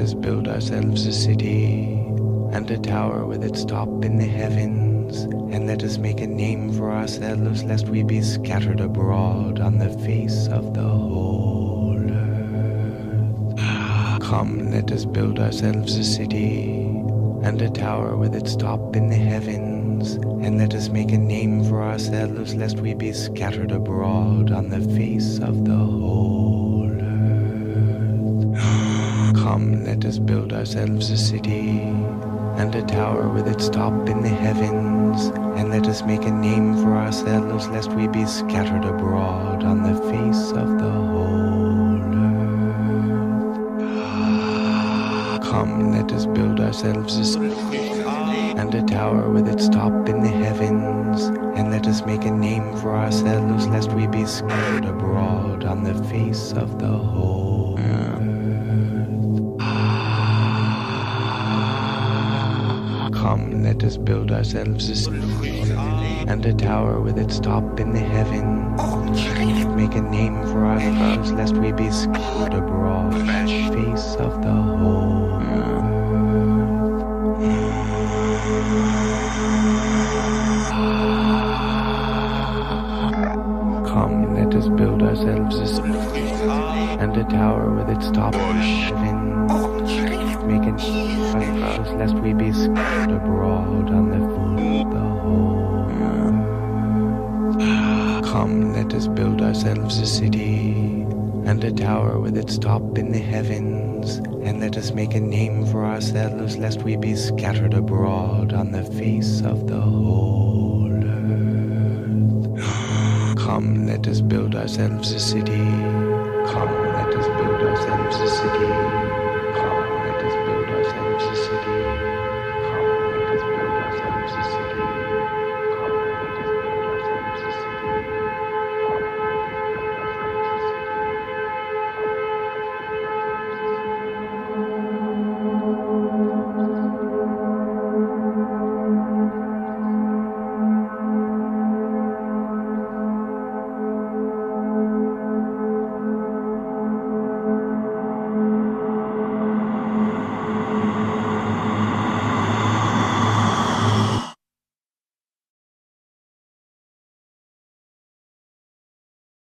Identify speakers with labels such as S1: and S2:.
S1: let us build ourselves a city, and a tower with its top in the heavens, and let us make a name for ourselves, lest we be scattered abroad on the face of the whole earth. Come, let us build ourselves a city, and a tower with its top in the heavens, and let us make a name for ourselves, lest we be scattered abroad on the face of the whole earth. Come, let us build ourselves a city, and a tower with its top in the heavens, and let us make a name for ourselves, lest we be scattered abroad on the face of the whole earth. Come, let us build ourselves a city, and a tower with its top in the heavens, and let us make a name for ourselves, lest we be scattered abroad on the face of the whole earth. Come, let us build ourselves a city, and a tower with its top in the heavens, make a name for ourselves, lest we be scattered abroad on the face of the whole earth. Come, let us build ourselves a city, and a tower with its top in the heavens, make a name for ourselves, lest we be scattered abroad on the face of the whole earth. Come, let us build ourselves a city, and a tower with its top in the heavens, and let us make a name for ourselves, lest we be scattered abroad on the face of the whole earth. Come, let us build ourselves a city. Come, let us build ourselves a city.